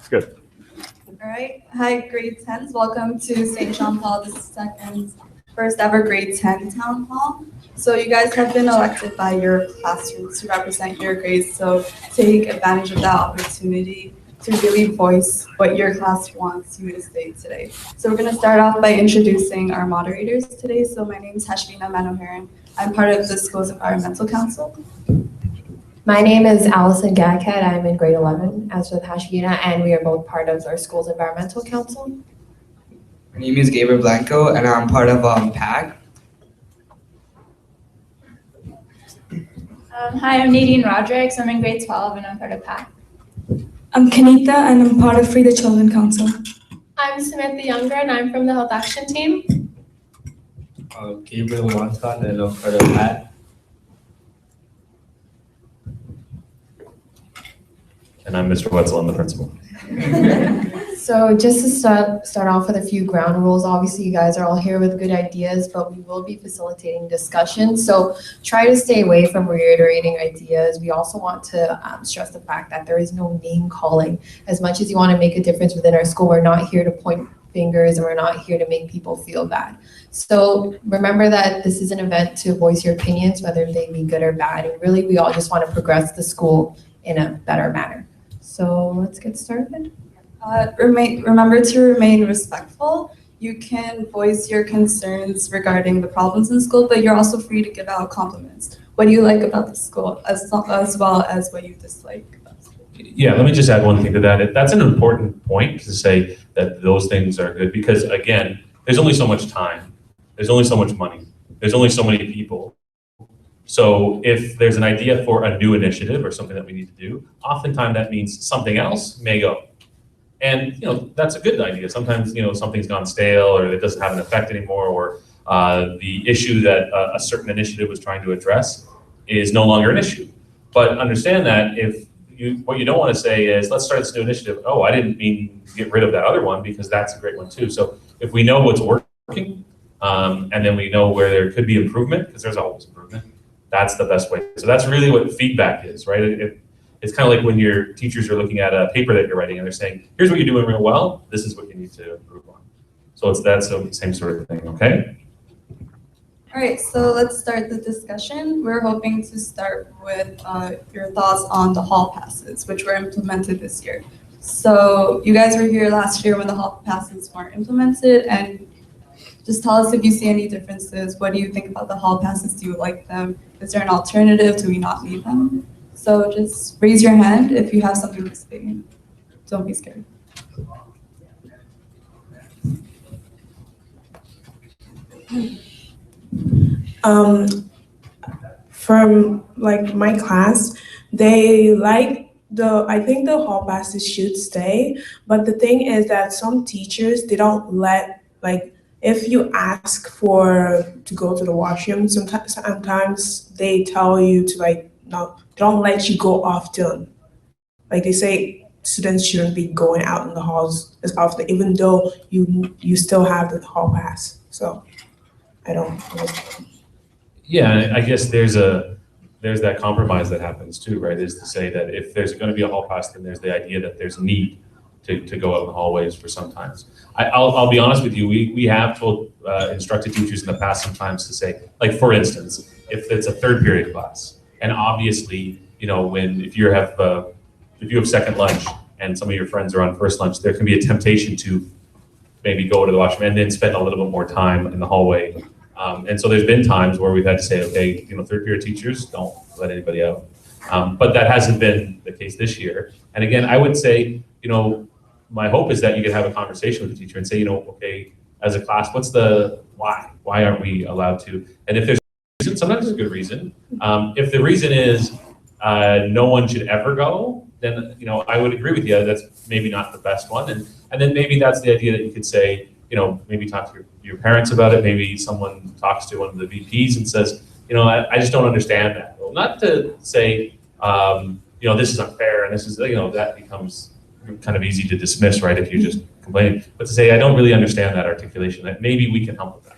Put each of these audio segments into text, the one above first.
Good. All right. Hi, grade 10s. Welcome to St. John Hall, the first ever grade 10 town hall. So you guys have been elected by your classrooms to represent your grades. So take advantage of that opportunity to really voice what your class wants you to say today. So we're going to start off by introducing our moderators today. So my name is Hashbina Manoharan. I'm part of the school's environmental council. My name is Allison Gaghead. I'm in grade 11, as with Hashbina, and we are both part of our school's environmental council. My name is Gabriel Blanco, and I'm part of PAC. Hi, I'm Nadine Rodriguez. I'm in grade 12, and I'm part of PAC. I'm Kanita, and I'm part of Free the Children Council. I'm Samantha Younger, and I'm from the Health Action Team. Gabriel Montan, and I'm part of PAC. And I'm Mr. Wetzel, I'm the principal. So just to start off with a few ground rules, obviously you guys are all here with good ideas, but we will be facilitating discussion. So try to stay away from reiterating ideas. We also want to stress the fact that there is no name calling. As much as you want to make a difference within our school, we're not here to point fingers and we're not here to make people feel bad. So remember that this is an event to voice your opinions, whether they be good or bad. And really, we all just want to progress the school in a better manner. So let's get started. Remember to remain respectful. You can voice your concerns regarding the problems in school, but you're also free to give out compliments. What do you like about the school, as well as what you dislike about the school? Yeah, let me just add one thing to that. That's an important point to say that those things are good because, again, there's only so much time. There's only so much money. There's only so many people. So if there's an idea for a new initiative or something that we need to do, oftentimes that means something else may go. And that's a good idea. Sometimes something's gone stale or it doesn't have an effect anymore, or the issue that a certain initiative was trying to address is no longer an issue. But understand that what you don't want to say is, let's start this new initiative. Oh, I didn't mean to get rid of that other one because that's a great one too. So if we know what's working, and then we know where there could be improvement, because there's always improvement, that's the best way. So that's really what feedback is, right? It's kind of like when your teachers are looking at a paper that you're writing and they're saying, here's what you're doing real well, this is what you need to improve on. So that's the same sort of thing, okay? All right, so let's start the discussion. We're hoping to start with your thoughts on the hall passes, which were implemented this year. So you guys were here last year when the hall passes weren't implemented, and just tell us if you see any differences. What do you think about the hall passes? Do you like them? Is there an alternative? Do we not need them? So just raise your hand if you have something to say. Don't be scared. From like my class, they like I think the hall passes should stay, but the thing is that some teachers, they don't let, like, if you ask to go to the washroom, sometimes they tell you to no, don't let you go often. Like they say students shouldn't be going out in the halls as often, even though you still have the hall pass. So I don't know. Yeah, I guess there's that compromise that happens too, right? Is to say that if there's going to be a hall pass, then there's the idea that there's a need to go out in the hallways for sometimes. I'll be honest with you, we have told instructed teachers in the past sometimes to say, like for instance, if it's a third period class, and obviously, if you have second lunch and some of your friends are on first lunch, there can be a temptation to maybe go to the washroom and then spend a little bit more time in the hallway. And so there's been times where we've had to say, okay, third period teachers, don't let anybody out. But that hasn't been the case this year. And again, I would say, my hope is that you could have a conversation with the teacher and say, okay, as a class, what's the why? Why aren't we allowed to? And if there's a reason, sometimes there's a good reason. If the reason is no one should ever go, then I would agree with you. That's maybe not the best one. And then maybe that's the idea that you could say, maybe talk to your parents about it. Maybe someone talks to one of the VPs and says, I just don't understand that. Well, not to say, this is unfair and this is, that becomes kind of easy to dismiss, right, if you just complain. But to say, I don't really understand that articulation, that maybe we can help with that.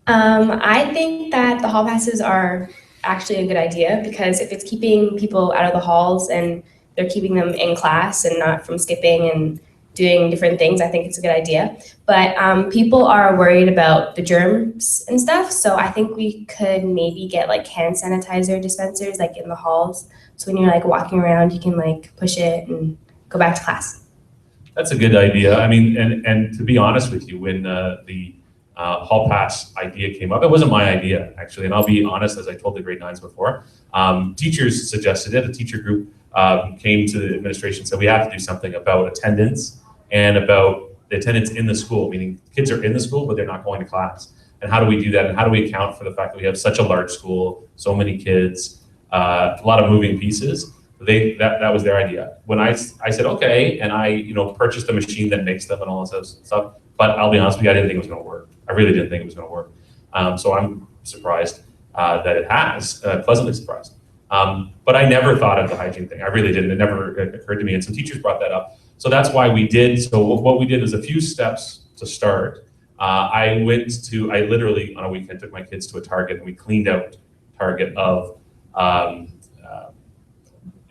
I think that the hall passes are actually a good idea, because if it's keeping people out of the halls and they're keeping them in class and not from skipping and doing different things, I think it's a good idea. But people are worried about the germs and stuff, so I think we could maybe get like hand sanitizer dispensers like in the halls. So when you're like walking around, you can like push it and go back to class. That's a good idea. I mean, and to be honest with you, when the hall pass idea came up, it wasn't my idea actually, and I'll be honest, as I told the grade 9s before, teachers suggested it. A teacher group came to the administration and said we have to do something about attendance and about the attendance in the school, meaning kids are in the school but they're not going to class. And how do we do that? And how do we account for the fact that we have such a large school, so many kids, a lot of moving pieces? That was their idea. When I said okay, and I purchased a machine that makes them and all this stuff, but I'll be honest with you, I didn't think it was going to work. I really didn't think it was going to work. So I'm surprised that it has, pleasantly surprised. But I never thought of the hygiene thing. I really didn't. It never occurred to me. And some teachers brought that up. So that's why we did. So what we did is a few steps to start. I literally on a weekend took my kids to a Target and we cleaned out Target of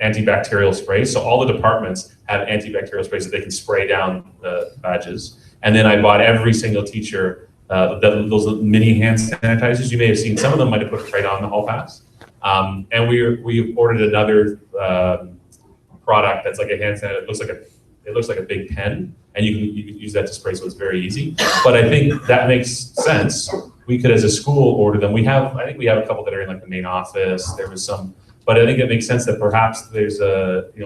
antibacterial sprays. So all the departments have antibacterial sprays that they can spray down the badges. And then I bought every single teacher those mini hand sanitizers. You may have seen some of them might have put right on the hall pass. And we ordered another product that's like a hand sanitizer. It looks like a big pen, and you can use that to spray, so it's very easy. But I think that makes sense. We could, as a school, order them. I think we have a couple that are in like the main office. There was some, but I think it makes sense that perhaps there's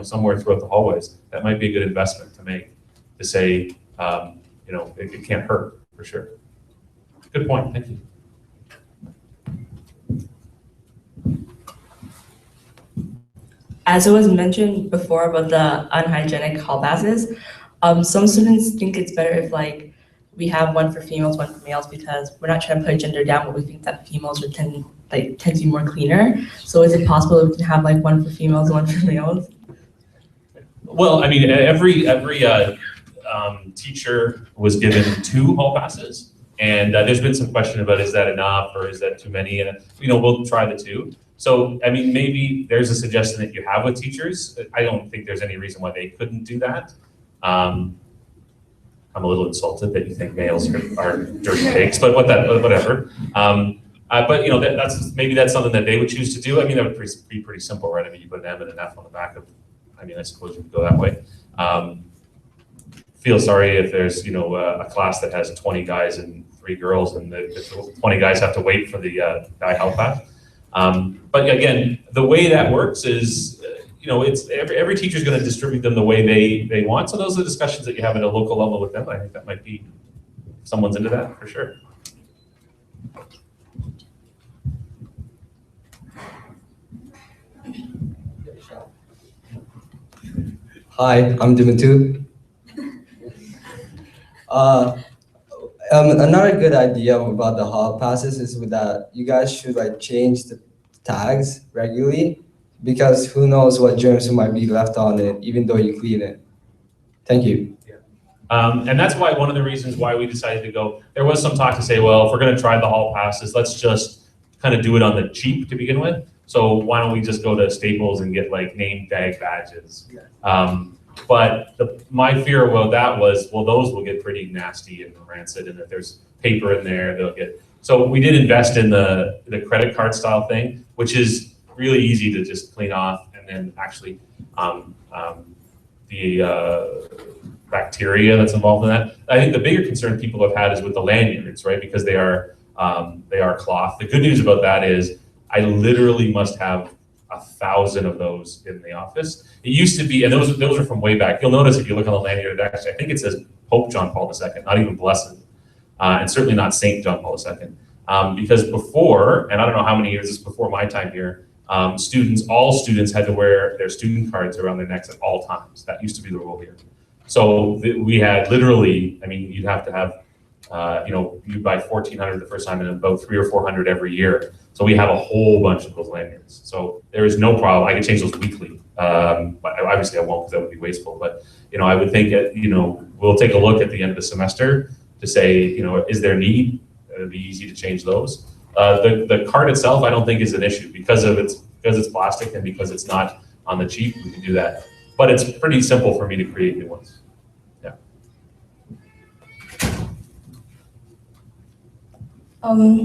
somewhere throughout the hallways that might be a good investment to make, to say, it can't hurt for sure. Good point. Thank you. As it was mentioned before about the unhygienic hall passes, some students think it's better if we have one for females, one for males, because we're not trying to put gender down, but we think that females tend to be more cleaner. So is it possible that we can have one for females and one for males? Well, I mean, every teacher was given 2 hall passes, and there's been some question about is that enough or is that too many, and we'll try the 2. So, I mean, maybe there's a suggestion that you have with teachers. I don't think there's any reason why they couldn't do that. I'm a little insulted that you think males are dirty pigs, but whatever. But that's something that they would choose to do. I mean, that would be pretty simple, right? I mean, you put an M and an F on the back of. I mean, I suppose you could go that way. Feel sorry if there's a class that has 20 guys and 3 girls, and the 20 guys have to wait for the guy help out. But again, the way that works is, it's every teacher is going to distribute them the way they want. So those are the discussions that you have at a local level with them. I think that might be, if someone's into that, for sure. Hi, I'm Dimitu. Another good idea about the hall passes is that you guys should change the tags regularly, because who knows what germs might be left on it, even though you clean it. Thank you. Yeah. And that's why one of the reasons why we decided to go, there was some talk to say, well, if we're going to try the hall passes, let's just kind of do it on the cheap to begin with. So why don't we just go to Staples and get name tag badges? But my fear about that was, well, those will get pretty nasty and rancid, and if there's paper in there, they'll get. So we did invest in the credit card style thing, which is really easy to just clean off, and then actually the bacteria that's involved in that. I think the bigger concern people have had is with the lanyards, right? Because they are cloth. The good news about that is I literally must have 1,000 of those in the office. It used to be, and those are from way back. You'll notice if you look on the lanyard, actually, I think it says Pope John Paul II, not even Blessed, and certainly not Saint John Paul II. Because before, and I don't know how many years this is before my time here, all students had to wear their student cards around their necks at all times. That used to be the rule here. So we had literally, I mean, you'd have to have, you buy 1,400 the first time and about 300 or 400 every year. So we have a whole bunch of those lanyards. So there is no problem. I can change those weekly. But obviously I won't, because that would be wasteful. But I would think that we'll take a look at the end of the semester to say, is there need? It'd be easy to change those. The cart itself, I don't think is an issue because it's plastic and because it's not on the cheap, we can do that. But it's pretty simple for me to create new ones. Yeah.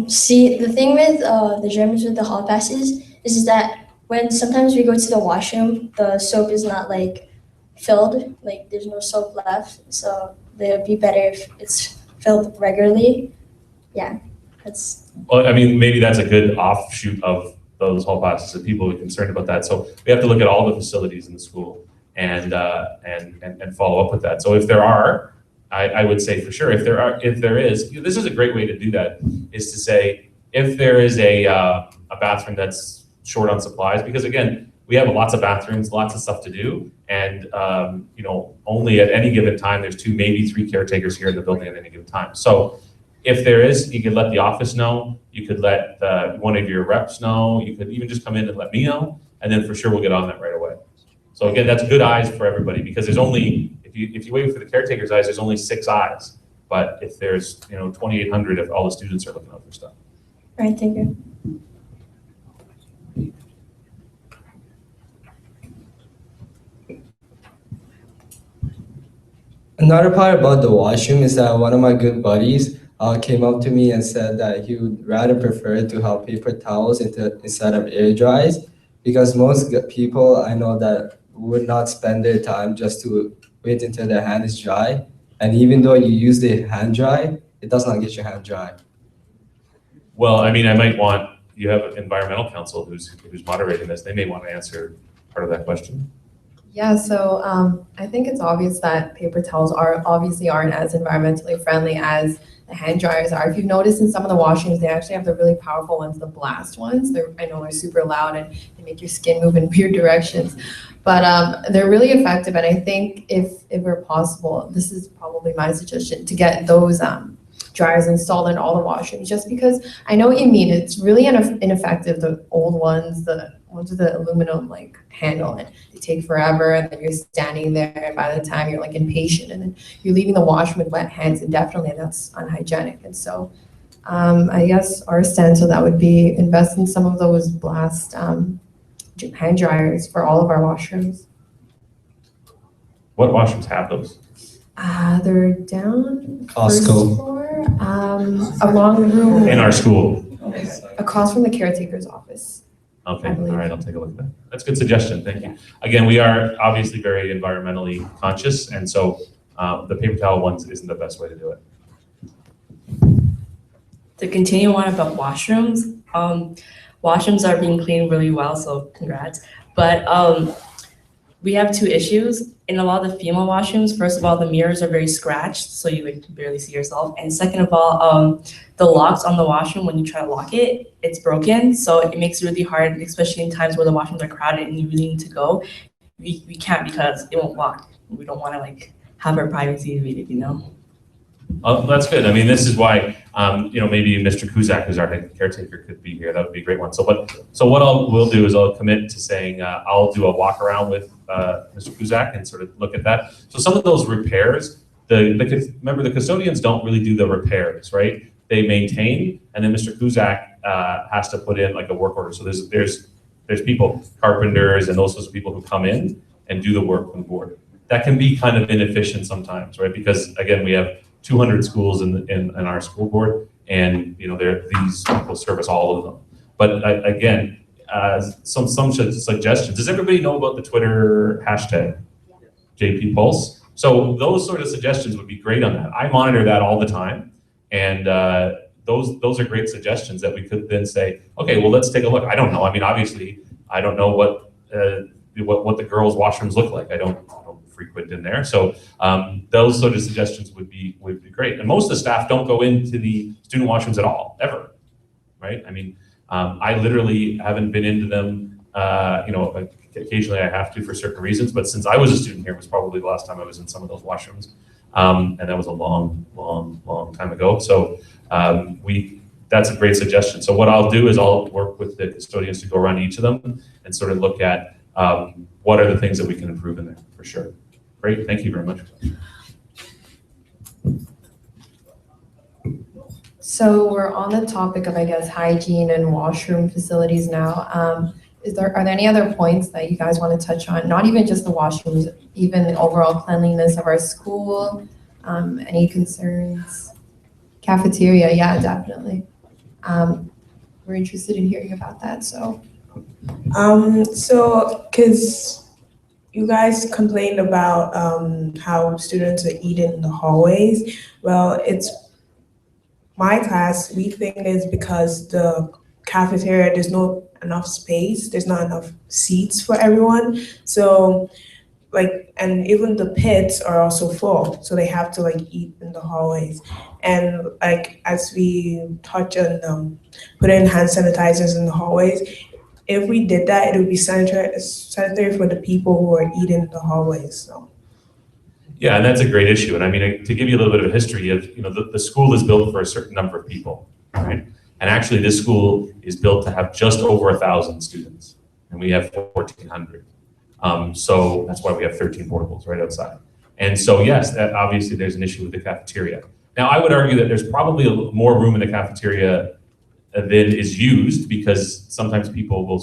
See, the thing with the germs with the hall passes is that when sometimes we go to the washroom, the soap is not like filled, like there's no soap left. So it would be better if it's filled regularly. Yeah, that's. Well, I mean, maybe that's a good offshoot of those hall passes if people are concerned about that. So we have to look at all the facilities in the school and follow up with that. So if there are, I would say for sure, if there is, this is a great way to do that, is to say, if there is a bathroom that's short on supplies, because again, we have lots of bathrooms, lots of stuff to do, and only at any given time, there's 2, maybe 3 caretakers here in the building at any given time. So if there is, you could let the office know, you could let one of your reps know, you could even just come in and let me know, and then for sure we'll get on that right away. So again, that's good eyes for everybody, because there's only, if you wait for the caretaker's eyes, there's only 6 eyes. But if there's 2,800, if all the students are looking out for stuff. All right, thank you. Another part about the washroom is that one of my good buddies came up to me and said that he would rather prefer to have paper towels instead of air dries, because most people I know that would not spend their time just to wait until their hand is dry. And even though you use the hand dry, it does not get your hand dry. Well, I mean, you have an environmental council who's moderating this. They may want to answer part of that question. Yeah, so I think it's obvious that paper towels aren't as environmentally friendly as the hand dryers are. If you've noticed in some of the washrooms, they actually have the really powerful ones, the blast ones. I know they're super loud and they make your skin move in weird directions, but they're really effective. And I think if it were possible, this is probably my suggestion, to get those dryers installed in all the washrooms, just because I know what you mean. It's really ineffective, the old ones, the ones with the aluminum handle, and they take forever, and then you're standing there, and by the time you're impatient, and then you're leaving the washroom with wet hands, and definitely that's unhygienic. And so I guess our stance on that would be invest in some of those blast hand dryers for all of our washrooms. What washrooms have those? They're down Costco. first floor, along the room In our school. across from the caretaker's office. Okay, I all believe. right, I'll take a look at that. That's a good suggestion, thank you. Again, we are obviously very environmentally conscious, and so the paper towel ones isn't the best way to do it. To continue on about washrooms, washrooms are being cleaned really well, so congrats. But we have 2 issues. In a lot of the female washrooms, first of all, the mirrors are very scratched, so you can barely see yourself. And second of all, the locks on the washroom, when you try to lock it, it's broken. So it makes it really hard, especially in times where the washrooms are crowded and you really need to go. We can't because it won't lock. We don't want to have our privacy invaded, That's good. I mean, this is why, maybe Mr. Kuzak, who's our head caretaker, could be here. That would be a great one. So what we'll do is I'll commit to saying I'll do a walk around with Mr. Kuzak and sort of look at that. So some of those repairs, remember the custodians don't really do the repairs, right? They maintain, and then Mr. Kuzak has to put in a work order. So there's people, carpenters, and those sorts of people who come in and do the work on board. That can be kind of inefficient sometimes, right? Because again, we have 200 schools in our school board, and these people service all of them. But again, some suggestions. Does everybody know about the Twitter hashtag JP Pulse? So those sort of suggestions would be great on that. I monitor that all the time, and those are great suggestions that we could then say, okay, well, let's take a look. I don't know. I mean, obviously, I don't know what the girls' washrooms look like. I don't frequent in there. So those sort of suggestions would be great. And most of the staff don't go into the student washrooms at all, ever, right? I mean, I literally haven't been into them, occasionally I have to for certain reasons, but since I was a student here, it was probably the last time I was in some of those washrooms. And that was a long, long, long time ago. So that's a great suggestion. So what I'll do is I'll work with the custodians to go around each of them and sort of look at what are the things that we can improve in there, for sure. Great, thank you very much. So we're on the topic of, I guess, hygiene and washroom facilities now. Are there any other points that you guys want to touch on? Not even just the washrooms, even the overall cleanliness of our school. Any concerns? Cafeteria, yeah, definitely. We're interested in hearing about that. So Because you guys complained about how students are eating in the hallways. Well, it's my class, we think it's because the cafeteria, there's not enough space, there's not enough seats for everyone. So and even the pits are also full, so they have to eat in the hallways. And as we touch on putting hand sanitizers in the hallways, if we did that, it would be sanitary for the people who are eating in the hallways. So. Yeah, and that's a great issue. And I mean, to give you a little bit of a history of, the school is built for a certain number of people, right? And actually this school is built to have just over 1,000 students, and we have 1,400. So that's why we have 13 portables right outside. And so yes, that obviously there's an issue with the cafeteria. Now I would argue that there's probably more room in the cafeteria than is used, because sometimes people will,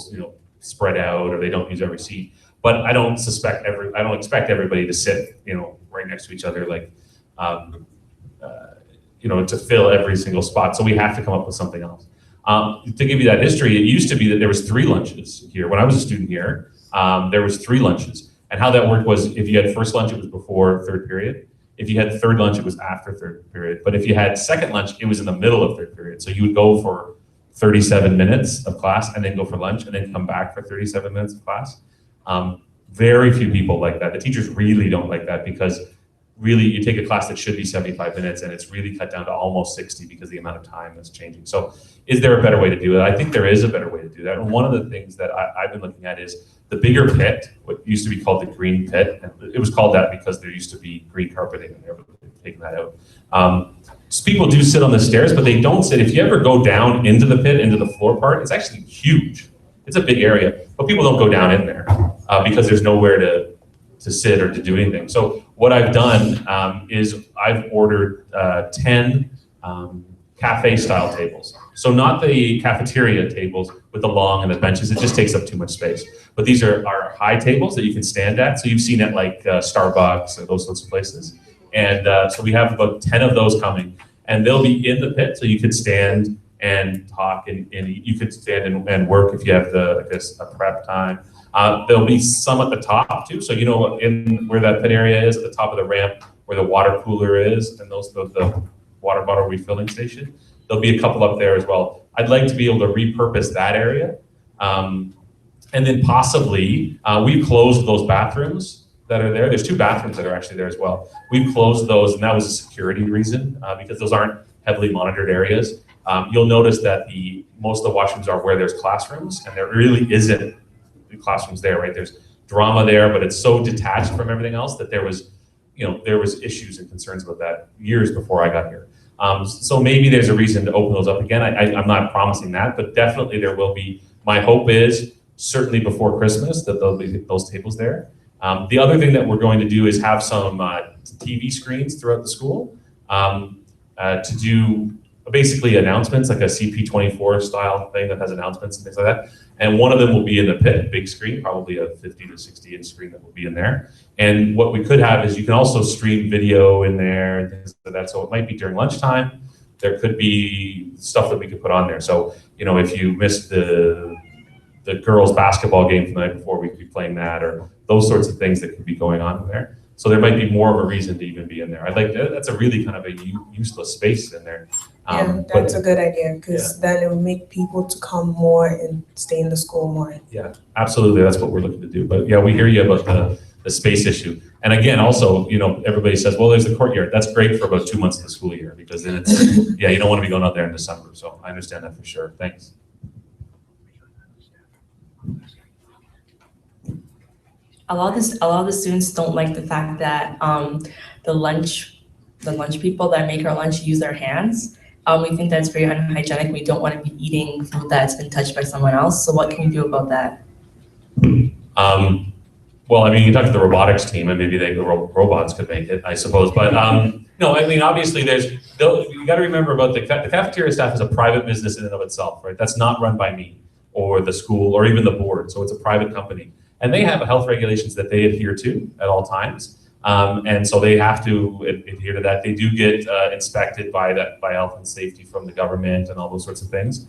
spread out or they don't use every seat. But I don't expect everybody to sit, right next to each other, to fill every single spot. So we have to come up with something else. To give you that history, it used to be that there was 3 lunches here. When I was a student here, there was 3 lunches. And how that worked was, if you had first lunch, it was before third period. If you had third lunch, it was after third period. But if you had second lunch, it was in the middle of third period. So you would go for 37 minutes of class and then go for lunch and then come back for 37 minutes of class. Very few people like that. The teachers really don't like that, because really you take a class that should be 75 minutes and it's really cut down to almost 60 because the amount of time is changing. So is there a better way to do it? I think there is a better way to do that. And one of the things that I've been looking at is the bigger pit, what used to be called the green pit. And it was called that because there used to be green carpeting and they're taking that out. So people do sit on the stairs, but they don't sit. If you ever go down into the pit, into the floor part, it's actually huge. It's a big area, but people don't go down in there because there's nowhere to sit or to do anything. So what I've done is I've ordered 10 cafe-style tables. So not the cafeteria tables with the long and the benches, it just takes up too much space. But these are high tables that you can stand at. So you've seen at Starbucks or those sorts of places. And so we have about 10 of those coming, and they'll be in the pit, so you could stand and talk, and you could stand and work if you have a prep time. There'll be some at the top too. So in where that pit area is, at the top of the ramp, where the water cooler is, and the water bottle refilling station, there'll be a couple up there as well. I'd like to be able to repurpose that area. And then possibly, we've closed those bathrooms that are there. There's 2 bathrooms that are actually there as well. We've closed those, and that was a security reason, because those aren't heavily monitored areas. You'll notice that most of the washrooms are where there's classrooms, and there really isn't classrooms there, right? There's drama there, but it's so detached from everything else that there was issues and concerns about that years before I got here. So maybe there's a reason to open those up again. I'm not promising that, but definitely there will be. My hope is certainly before Christmas that there'll be those tables there. The other thing that we're going to do is have some TV screens throughout the school to do basically announcements, like a CP24 style thing that has announcements and things like that. And one of them will be in the pit, big screen, probably a 50 to 60 inch screen that will be in there. And what we could have is you can also stream video in there and things like that. So it might be during lunchtime. There could be stuff that we could put on there. So, if you missed the girls basketball game from the night before, we could be playing that, or those sorts of things that could be going on in there. So there might be more of a reason to even be in there. That's a really kind of a useless space in there. Yeah, that's a good idea, because then it will make people to come more and stay in the school more. Yeah, absolutely. That's what we're looking to do. But yeah, we hear you about the space issue. And again, also, everybody says, well, there's the courtyard. That's great for about 2 months of the school year, because then it's, you don't want to be going out there in December. So I understand that for sure. Thanks. A lot of the students don't like the fact that the lunch people that make our lunch use their hands. We think that's very unhygienic. We don't want to be eating food that's been touched by someone else. So what can we do about that? Well, I mean, you can talk to the robotics team, and maybe the robots could make it, I suppose. But no, I mean, obviously, you got to remember about the cafeteria staff is a private business in and of itself, right? That's not run by me or the school or even the board. So it's a private company, and they have health regulations that they adhere to at all times, and so they have to adhere to that. They do get inspected by health and safety from the government and all those sorts of things.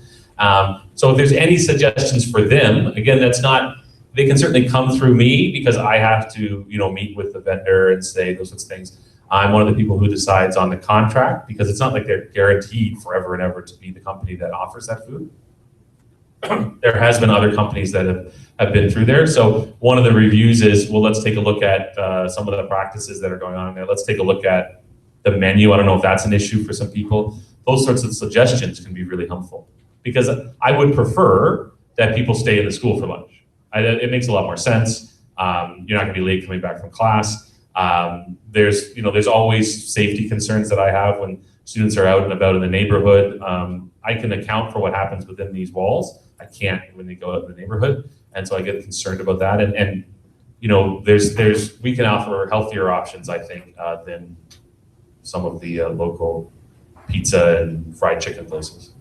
So if there's any suggestions for them, again, that's not. They can certainly come through me because I have to, meet with the vendor and say those sorts of things. I'm one of the people who decides on the contract because it's not like they're guaranteed forever and ever to be the company that offers that food. There has been other companies that have been through there. So one of the reviews is, well, let's take a look at some of the practices that are going on there. Let's take a look at the menu. I don't know if that's an issue for some people. Those sorts of suggestions can be really helpful because I would prefer that people stay in the school for lunch. It makes a lot more sense. You're not going to be late coming back from class. There's always safety concerns that I have when students are out and about in the neighborhood. I can account for what happens within these walls. I can't when they go out in the neighborhood, and so I get concerned about that. And we can offer healthier options, I think, than some of the local pizza and fried chicken places.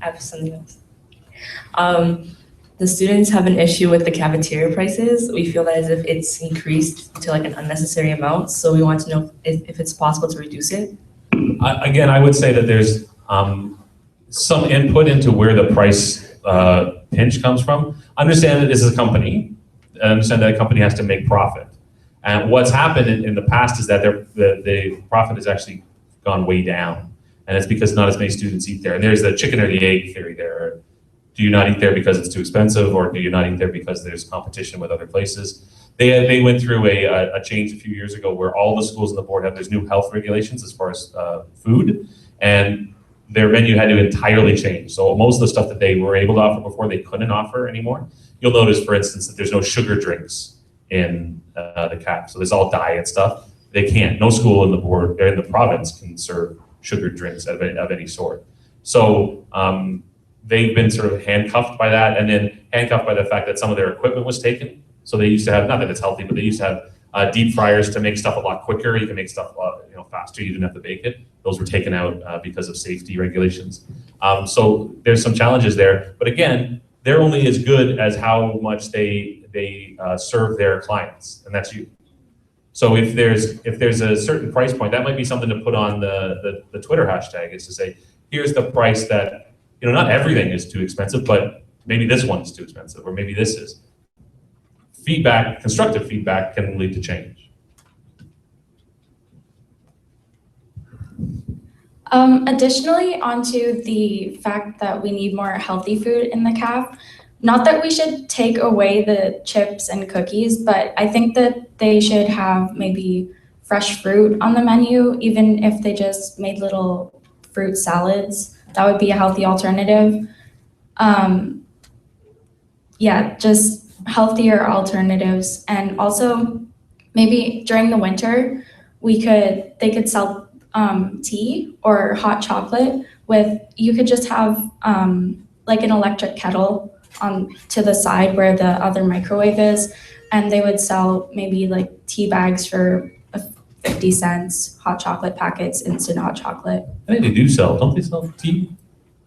I have something else. The students have an issue with the cafeteria prices. We feel that as if it's increased to like an unnecessary amount. So we want to know if it's possible to reduce it. Again, I would say that there's some input into where the price pinch comes from. Understand that this is a company. Understand that a company has to make profit. And what's happened in the past is that the profit has actually gone way down. And it's because not as many students eat there. And there's the chicken or the egg theory there. Do you not eat there because it's too expensive, or do you not eat there because there's competition with other places? They went through a change a few years ago where all the schools on the board have there's new health regulations as far as food, and their menu had to entirely change. So most of the stuff that they were able to offer before, they couldn't offer anymore. You'll notice, for instance, that there's no sugar drinks in the CAP. So there's all diet stuff. They can't. No school in the board or in the province can serve sugar drinks of any sort. So they've been sort of handcuffed by that, and then handcuffed by the fact that some of their equipment was taken. So they used to have, not that it's healthy, but they used to have deep fryers to make stuff a lot quicker. You can make stuff faster. You didn't have to bake it. Those were taken out because of safety regulations. So there's some challenges there. But again, they're only as good as how much they serve their clients, and that's you. So if there's a certain price point, that might be something to put on the Twitter hashtag, is to say, here's the price that, not everything is too expensive, but maybe this one's too expensive, or maybe this is. Feedback, constructive feedback can lead to change. Additionally, onto the fact that we need more healthy food in the CAF, not that we should take away the chips and cookies, but I think that they should have maybe fresh fruit on the menu, even if they just made little fruit salads. That would be a healthy alternative. Just healthier alternatives. And also maybe during the winter, they could sell tea or hot chocolate you could just have like an electric kettle to the side where the other microwave is, and they would sell maybe like tea bags for 50 cents, hot chocolate packets, instant hot chocolate. I think they do sell, don't they sell tea?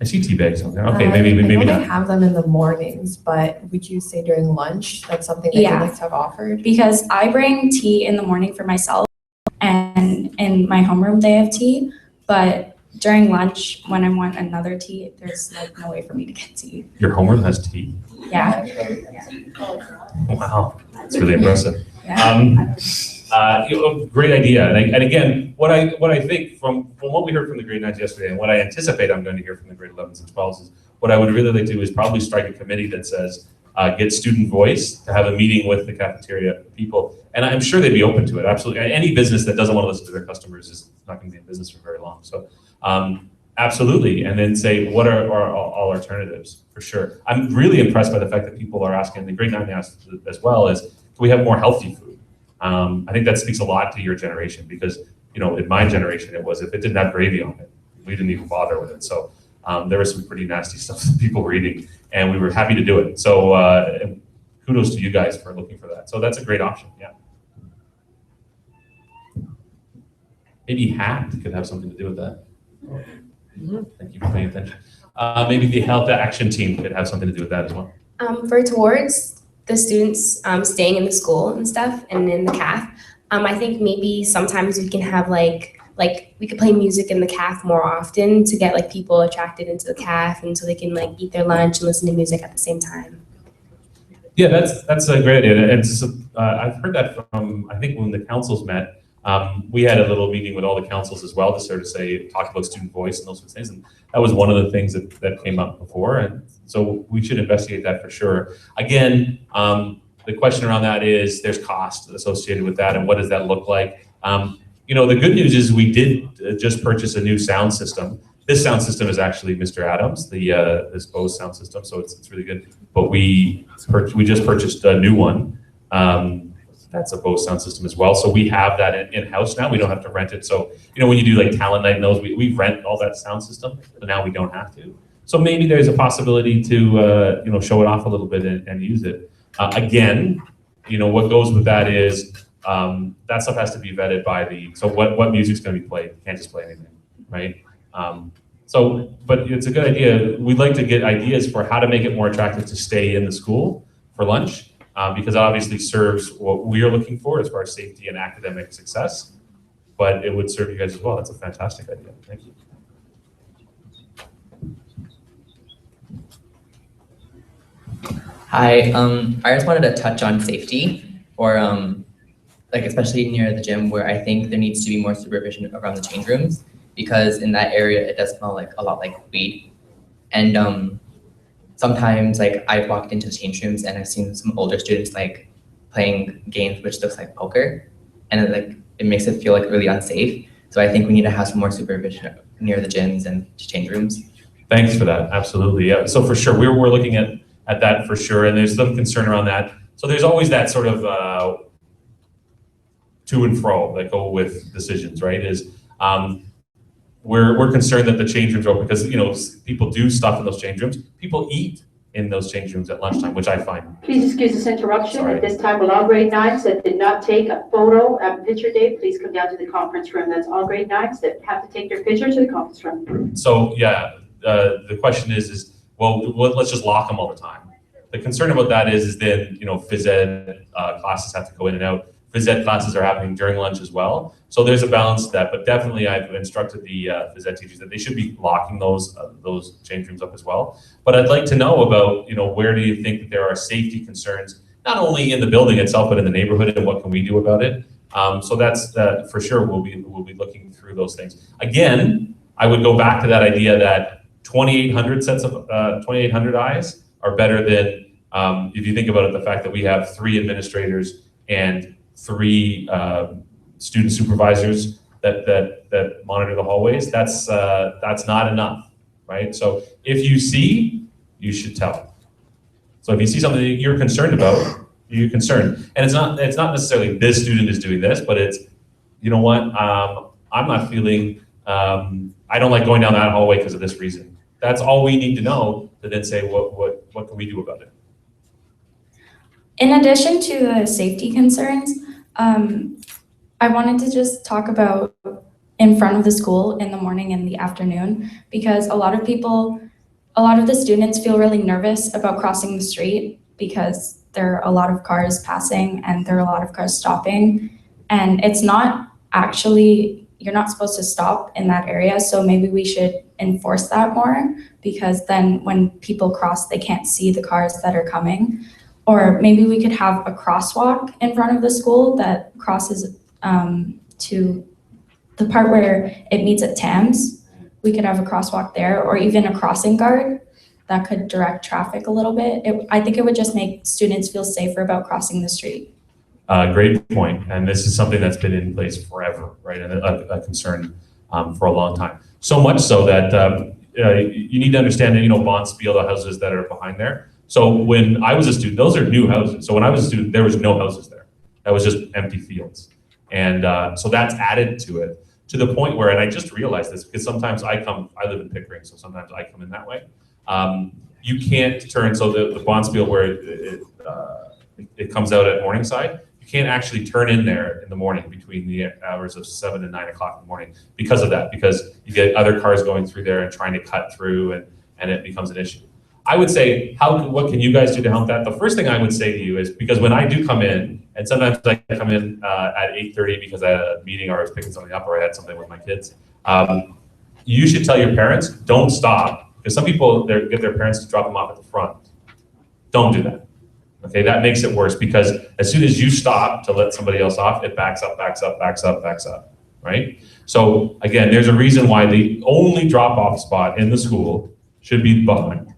I see tea bags on there. Okay, maybe I not. have them in the mornings, but would you say during lunch that's something that you'd like to have offered? Because I bring tea in the morning for myself, and in my homeroom they have tea, but during lunch when I want another tea, there's like no way for me to get tea. Your homeroom has tea? Yeah. Wow, that's really impressive. Yeah. Great idea. And again, what I think from what we heard from the grade 9s yesterday, and what I anticipate I'm going to hear from the grade 11s and 12s, is what I would really like to do is probably strike a committee that says, get student voice, to have a meeting with the cafeteria people. And I'm sure they'd be open to it, absolutely. Any business that doesn't want to listen to their customers is not going to be in business for very long. So absolutely. And then say, what are all alternatives, for sure. I'm really impressed by the fact that people are asking, the grade 9 asked as well, is, can we have more healthy food? I think that speaks a lot to your generation, because in my generation it was, if it didn't have gravy on it, we didn't even bother with it. So there was some pretty nasty stuff that people were eating, and we were happy to do it. So kudos to you guys for looking for that. So that's a great option, yeah. Maybe HACT could have something to do with that. Thank you for paying attention. Maybe the health action team could have something to do with that as well. For towards the students staying in the school and stuff and in the CAF, I think maybe sometimes we can have like we could play music in the CAF more often to get like people attracted into the CAF and so they can like eat their lunch and listen to music at the same time. Yeah, that's a great idea. And I've heard that from, I think when the councils met, we had a little meeting with all the councils as well to sort of talk about student voice and those sorts of things. And that was one of the things that came up before. And so we should investigate that for sure. Again, the question around that is there's cost associated with that and what does that look like? You know, the good news is we did just purchase a new sound system. This sound system is actually Mr. Adams, this Bose sound system, so it's really good. But we just purchased a new one. That's a Bose sound system as well. So we have that in-house now. We don't have to rent it. So, you know, when you do like talent night and those, we rent all that sound system, but now we don't have to. So maybe there's a possibility to, you know, show it off a little bit and use it. Again, you know, what goes with that is that stuff has to be vetted by so what music's going to be played? You can't just play anything, right? But it's a good idea. We'd like to get ideas for how to make it more attractive to stay in the school for lunch, because it obviously serves what we are looking for as far as safety and academic success, but it would serve you guys as well. That's a fantastic idea. Thank you. Hi, I just wanted to touch on safety, or like especially near the gym, where I think there needs to be more supervision around the change rooms, because in that area it does smell like a lot like weed. And sometimes like I've walked into the change rooms and I've seen some older students like playing games which looks like poker, and it makes it feel like really unsafe. So I think we need to have some more supervision near the gyms and change rooms. Thanks for that. Absolutely. Yeah. So for sure, we're looking at that for sure, and there's some concern around that. So there's always that sort of to and fro that go with decisions, right? Is we're concerned that the change rooms are open because, you know, people do stuff in those change rooms. People eat in those change rooms at lunchtime, which I find. Please excuse this interruption. Sorry. At this time, will all grade 9s that did not take a photo at picture day, please come down to the conference room. That's all grade 9s that have to take their picture to the conference room. So yeah, the question is well, let's just lock them all the time. The concern about that is then, you know, phys ed classes have to go in and out. Phys ed classes are happening during lunch as well. So there's a balance to that, but definitely I've instructed the phys ed teachers that they should be locking those change rooms up as well. But I'd like to know about, you know, where do you think that there are safety concerns, not only in the building itself, but in the neighborhood, and what can we do about it? So that's for sure, we'll be looking through those things. Again, I would go back to that idea that 2,800 sets of 2,800 eyes are better than, if you think about it, the fact that we have 3 administrators and 3 student supervisors that monitor the hallways. That's not enough, right? So if you see, you should tell. So if you see something that you're concerned about, you're concerned, and it's not necessarily this student is doing this, but it's, you know what, I'm not feeling, I don't like going down that hallway because of this reason. That's all we need to know to then say what can we do about it. In addition to the safety concerns, I wanted to just talk about in front of the school in the morning and the afternoon, because a lot of the students feel really nervous about crossing the street because there are a lot of cars passing and there are a lot of cars stopping. And it's not actually, you're not supposed to stop in that area. So maybe we should enforce that more, because then when people cross, they can't see the cars that are coming. Or maybe we could have a crosswalk in front of the school that crosses to the part where it meets at Tams. We could have a crosswalk there, or even a crossing guard that could direct traffic a little bit. I think it would just make students feel safer about crossing the street. Great point. And this is something that's been in place forever, right? And a concern for a long time. So much so that you need to understand that, you know, Bonspiel, the houses that are behind there. So when I was a student, those are new houses. So when I was a student, there was no houses there. That was just empty fields. And so that's added to it, to the point where, and I just realized this because sometimes I live in Pickering, so sometimes I come in that way. You can't turn, so the Bonspiel where it comes out at Morningside. You can't actually turn in there in the morning between the hours of 7 and 9 o'clock in the morning because of that, because you get other cars going through there and trying to cut through, and it becomes an issue. I would say, what can you guys do to help that? The first thing I would say to you is, because when I do come in, and sometimes I come in at 8:30 because I had a meeting or I was picking something up or I had something with my kids, you should tell your parents, don't stop, because some people get their parents to drop them off at the front. Don't do that. Okay, that makes it worse, because as soon as you stop to let somebody else off, it backs up, right? So again, there's a reason why the only drop-off spot in the school should be behind.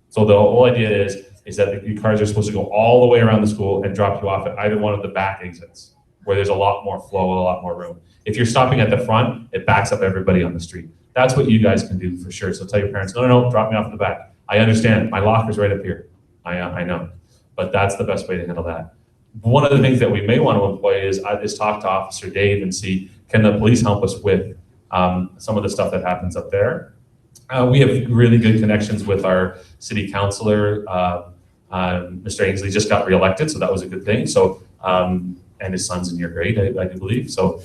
So the whole idea is that the cars are supposed to go all the way around the school and drop you off at either one of the back exits, where there's a lot more flow and a lot more room. If you're stopping at the front, it backs up everybody on the street. That's what you guys can do for sure. So tell your parents, no, drop me off at the back. I understand, my locker's right up here. I know, but that's the best way to handle that. One of the things that we may want to employ is talk to Officer Dave and see, can the police help us with some of the stuff that happens up there? We have really good connections with our city councilor. Mr. Ainsley just got reelected, so that was a good thing. So, and his son's in your grade, I do believe. So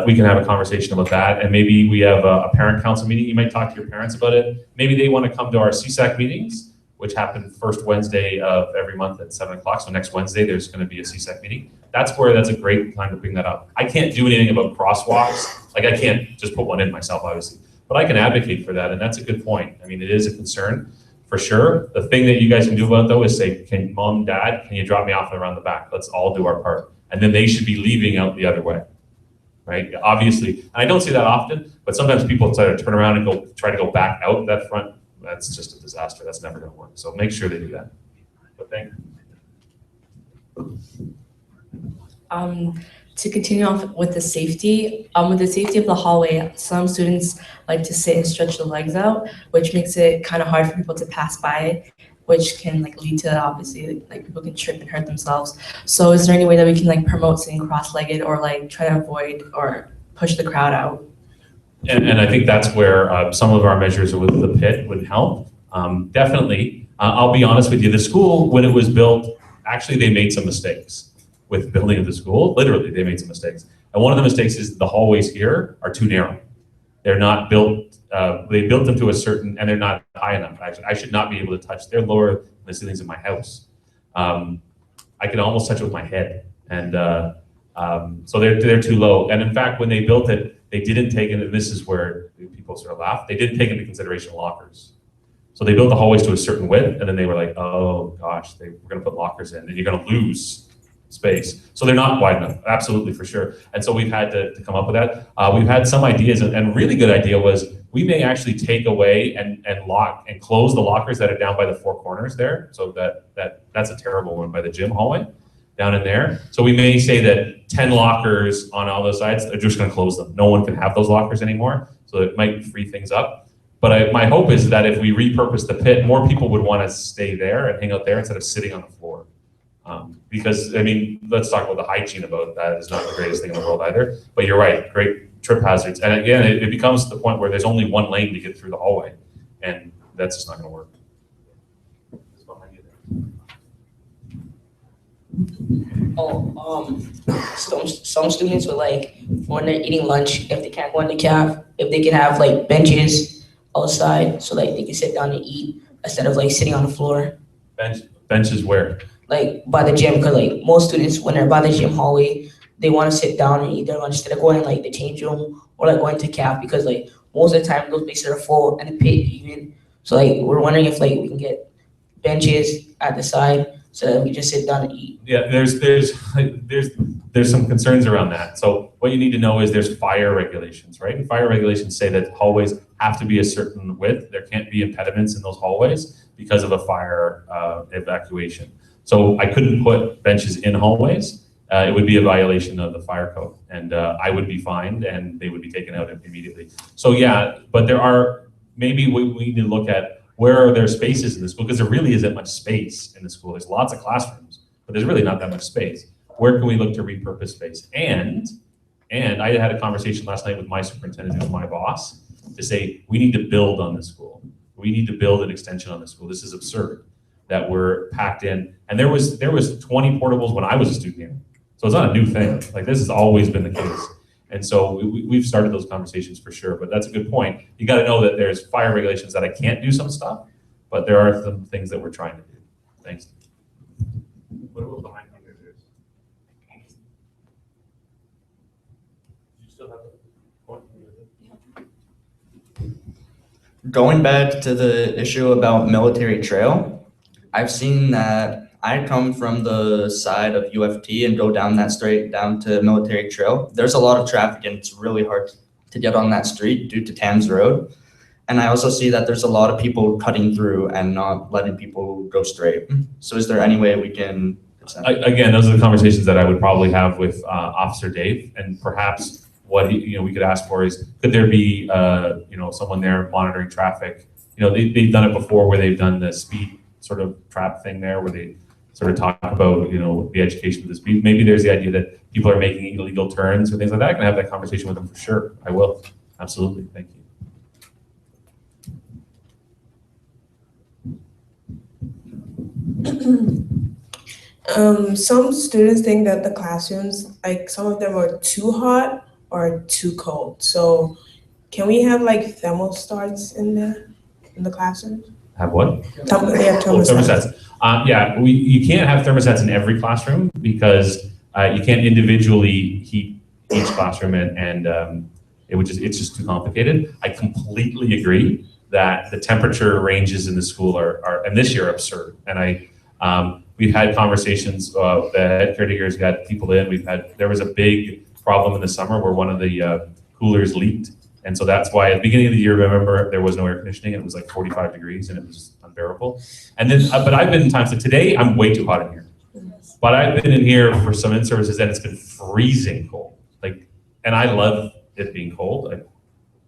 we can have a conversation about that. And maybe we have a parent council meeting. You might talk to your parents about it. Maybe they want to come to our CSAC meetings, which happen first Wednesday of every month at 7 o'clock. So next Wednesday, there's going to be a CSAC meeting. That's a great time to bring that up. I can't do anything about crosswalks. Like, I can't just put one in myself, obviously. But I can advocate for that, and that's a good point. I mean, it is a concern, for sure. The thing that you guys can do about it, though, is say, Mom, Dad, can you drop me off around the back? Let's all do our part. And then they should be leaving out the other way, right? Obviously, and I don't see that often, but sometimes people try to turn around and try to go back out that front. That's just a disaster. That's never going to work. So make sure they do that. But thank you. To continue off with the safety of the hallway, some students like to sit and stretch their legs out, which makes it kind of hard for people to pass by, which can lead to, obviously, people can trip and hurt themselves. So is there any way that we can promote sitting cross-legged, or try to avoid or push the crowd out? And I think that's where some of our measures with the pit would help. Definitely. I'll be honest with you, the school, when it was built, actually they made some mistakes with building of the school. Literally, they made some mistakes. And one of the mistakes is the hallways here are too narrow. They're not built, they built them to a certain, and they're not high enough, actually. I should not be able to touch, they're lower than the ceilings in my house. I can almost touch it with my head. And so they're too low. And in fact, when they built it, they didn't take into, and this is where people sort of laugh, they didn't take into consideration lockers. So they built the hallways to a certain width, and then they were like, oh gosh, we're gonna put lockers in, and you're gonna lose space. So they're not wide enough, absolutely, for sure. And so we've had to come up with that. We've had some ideas, and a really good idea was we may actually take away and lock and close the lockers that are down by the four corners there. So that's a terrible one, by the gym hallway down in there. So we may say that 10 lockers on all those sides, they're just gonna close them. No one can have those lockers anymore. So it might free things up. But my hope is that if we repurpose the pit, more people would wanna stay there and hang out there instead of sitting on the floor. Because, I mean, let's talk about the hygiene about that. It's not the greatest thing in the world either. But you're right, great trip hazards. And again, it becomes to the point where there's only one lane to get through the hallway. And that's just not gonna work. Some students would when they're eating lunch, if they can't go in the caf, if they can have benches outside so they can sit down and eat instead of sitting on the floor. Benches where? By the gym, because most students, when they're by the gym hallway, they want to sit down and eat their lunch instead of going in the change room or going to caf, because most of the time those places are full and the pit even. So we're wondering if we can get benches at the side so that we just sit down and eat. Yeah, there's some concerns around that. So what you need to know is there's fire regulations, right? And fire regulations say that hallways have to be a certain width. There can't be impediments in those hallways because of a fire evacuation. So I couldn't put benches in hallways. It would be a violation of the fire code, and I would be fined and they would be taken out immediately. So yeah, but maybe we need to look at where are there spaces in the school, because there really isn't much space in the school. There's lots of classrooms, but there's really not that much space. Where can we look to repurpose space? And I had a conversation last night with my superintendent, who's my boss, to say we need to build on this school. We need to build an extension on this school. This is absurd. that were packed in. And there was 20 portables when I was a student here. So it's not a new thing. Like this has always been the case. And so we've started those conversations for sure, but that's a good point. You got to know that there's fire regulations that I can't do some stuff, but there are some things that we're trying to do. Thanks. What about behind you? You still have Going back to the issue about military trail, I've seen that. I come from the side of UFT and go down that straight down to military trail. There's a lot of traffic and it's really hard to get on that street due to Thames Road. And I also see that there's a lot of people cutting through and not letting people go straight. So is there any way we can? Again, those are the conversations that I would probably have with Officer Dave, and perhaps what we could ask for is, could there be someone there monitoring traffic? They've done it before where they've done the speed sort of trap thing there where they sort of talk about the education of the speed. Maybe there's the idea that people are making illegal turns or things like that. I can have that conversation with them for sure. I will. Absolutely. Thank you. Some students think that the classrooms, like some of them are too hot or too cold. So can we have like thermostats in there in the classrooms? Have what? Thermostats. Yeah, you can't have thermostats in every classroom because you can't individually heat each classroom, and it's just too complicated. I completely agree that the temperature ranges in the school are and this year absurd. And we've had conversations. The head caretakers got people in. There was a big problem in the summer where one of the coolers leaked. And so that's why at the beginning of the year, remember, there was no air conditioning. It was like 45 degrees and it was just unbearable. And then, but I've been in times that today I'm way too hot in here. But I've been in here for some in-services and it's been freezing cold. And I love it being cold,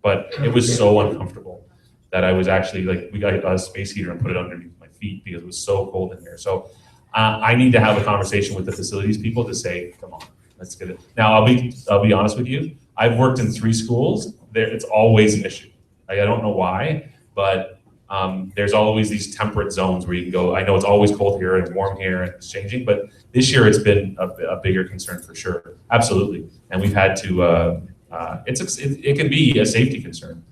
but it was so uncomfortable that I was actually we got a space heater and put it underneath my feet because it was so cold in here. So I need to have a conversation with the facilities people to say, come on, let's get it. Now I'll be honest with you. I've worked in 3 schools. It's always an issue. I don't know why, but there's always these temperate zones where you can go. I know it's always cold here and warm here and it's changing, but this year it's been a bigger concern for sure. Absolutely. And we've had to, it can be a safety concern.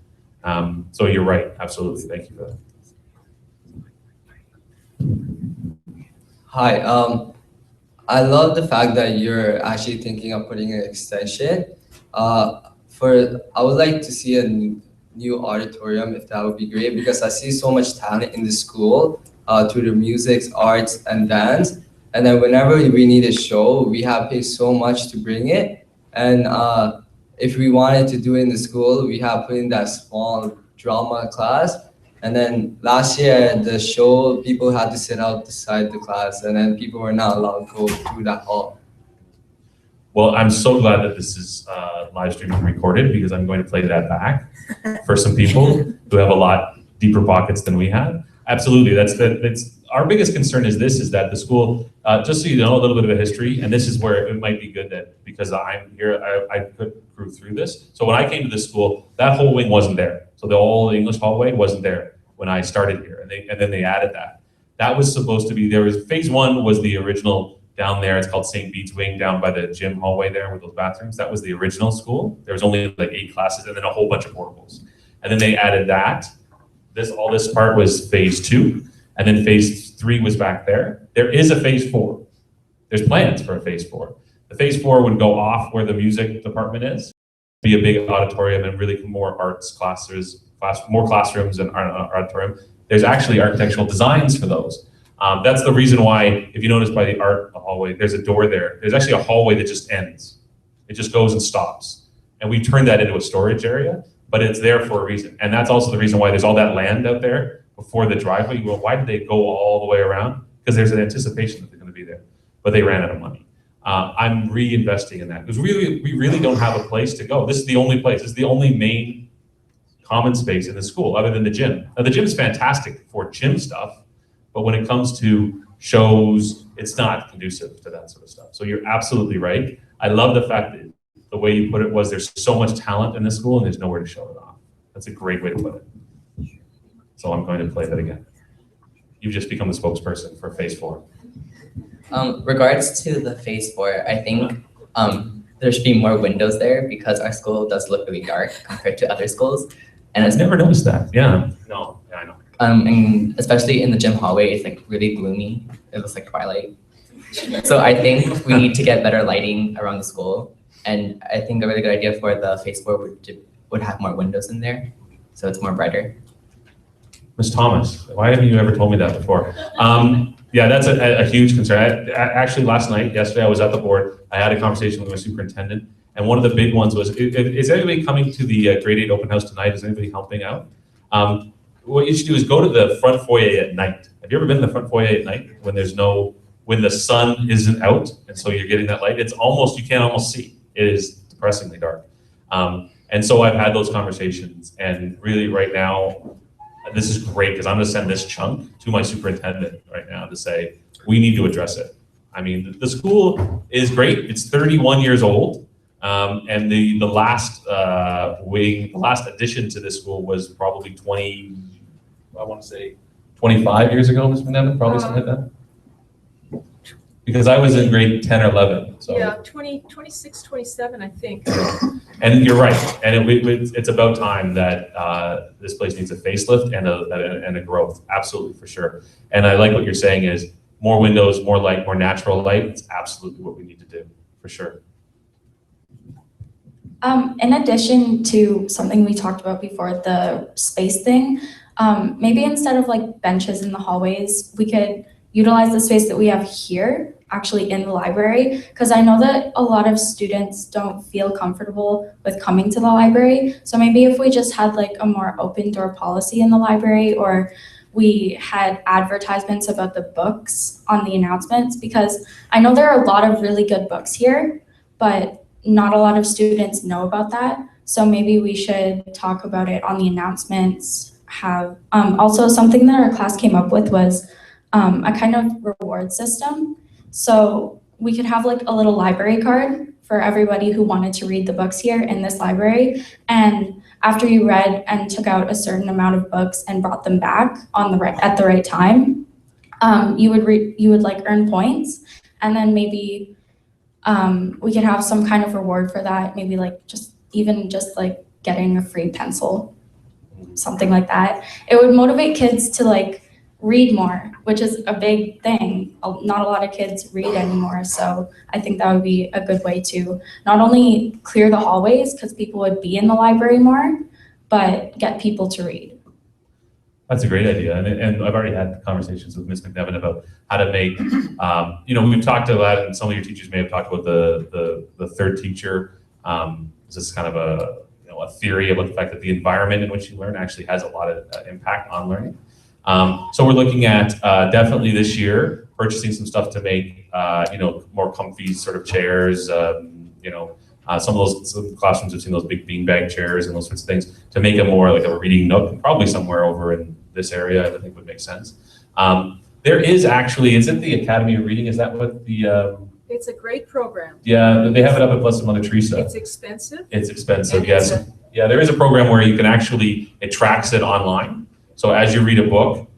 So you're right. Absolutely. Thank you for that. Hi. I love the fact that you're actually thinking of putting an extension. I would like to see a new auditorium, if that would be great, because I see so much talent in the school through the music, arts, and dance. And then whenever we need a show, we have paid so much to bring it. And if we wanted to do it in the school, we have put in that small drama class. And then last year at the show, people had to sit outside the class, and then people were not allowed to go through that hall. Well, I'm so glad that this is live streaming and recorded because I'm going to play that back for some people who have a lot deeper pockets than we have. Absolutely, that's our biggest concern is that the school, just so you know a little bit of a history, and this is where it might be good that because I'm here, I could grew through this. So when I came to this school, that whole wing wasn't there. So the whole English hallway wasn't there when I started here, and then they added that. That was supposed to be, phase 1 was the original down there. It's called St. Bede's Wing down by the gym hallway there with those bathrooms. That was the original school. There was only like 8 classes and then a whole bunch of portables. And then they added that. All this part was phase 2. And then phase 3 was back there. There is a phase 4. There's plans for a phase 4. The phase 4 would go off where the music department is, be a big auditorium and really more arts classes, more classrooms and auditorium. There's actually architectural designs for those. That's the reason why, if you notice by the art hallway, there's a door there. There's actually a hallway that just ends. It just goes and stops. And we turned that into a storage area, but it's there for a reason. And that's also the reason why there's all that land out there before the driveway. You go, why did they go all the way around? Because there's an anticipation that they're going to be there, but they ran out of money. I'm reinvesting in that because we really don't have a place to go. This is the only place. This is the only main common space in the school other than the gym. Now the gym is fantastic for gym stuff, but when it comes to shows, it's not conducive to that sort of stuff. So you're absolutely right. I love the fact that the way you put it was there's so much talent in this school and there's nowhere to show it off. That's a great way to put it. So I'm going to play that again. you've just become the spokesperson for phase 4? Regards to the phase 4, I think there should be more windows there because our school does look really dark compared to other schools. And I've never noticed that. Yeah. No, yeah, I know. And especially in the gym hallway, it's like really gloomy. It looks like twilight. So I think we need to get better lighting around the school. And I think a really good idea for the phase 4 would have more windows in there, so it's more brighter. Ms. Thomas, why haven't you ever told me that before? Yeah, that's a huge concern. Actually, yesterday, I was at the board. I had a conversation with my superintendent, and one of the big ones was, is anybody coming to the grade 8 open house tonight? Is anybody helping out? What you should do is go to the front foyer at night. Have you ever been in the front foyer at night when when the sun isn't out, and so you're getting that light? You can't almost see. It is depressingly dark. And so I've had those conversations, and really right now, this is great because I'm going to send this chunk to my superintendent right now to say, we need to address it. I mean, the school is great. It's 31 years old. And the last the last addition to this school was probably 25 years ago, Ms. McNevin, probably something like that. Because I was in grade 10 or 11. So. Yeah, 26, 27, I think. And you're right. And it's about time that this place needs a facelift and a growth. Absolutely, for sure. And I like what you're saying is more windows, more light, more natural light. It's absolutely what we need to do, for sure. In addition to something we talked about before, the space thing, maybe instead of like benches in the hallways, we could utilize the space that we have here actually in the library, because I know that a lot of students don't feel comfortable with coming to the library. So maybe if we just had like a more open door policy in the library, or we had advertisements about the books on the announcements, because I know there are a lot of really good books here, but not a lot of students know about that. So maybe we should talk about it on the announcements. Have also something that our class came up with was a kind of reward system. So we could have like a little library card for everybody who wanted to read the books here in this library. And after you read and took out a certain amount of books and brought them back at the right time, you would like earn points. And then maybe we could have some kind of reward for that. Maybe like just like getting a free pencil, something like that. It would motivate kids to like read more, which is a big thing. Not a lot of kids read anymore. So I think that would be a good way to not only clear the hallways because people would be in the library more, but get people to read. That's a great idea. And I've already had conversations with Ms. McNevin about how to make, we've talked about, and some of your teachers may have talked about the third teacher. This is kind of a theory about the fact that the environment in which you learn actually has a lot of impact on learning. So we're looking at definitely this year purchasing some stuff to make more comfy sort of chairs. Some classrooms have seen those big beanbag chairs and those sorts of things to make it more like a reading nook, probably somewhere over in this area. I think would make sense. There is actually, it's at the Academy of Reading. Is that what the? It's a great program. Yeah, they have it up at Blessed Mother Teresa. It's expensive. It's expensive, yes. Yeah, there is a program where you can actually, it tracks it online. So as you read a book,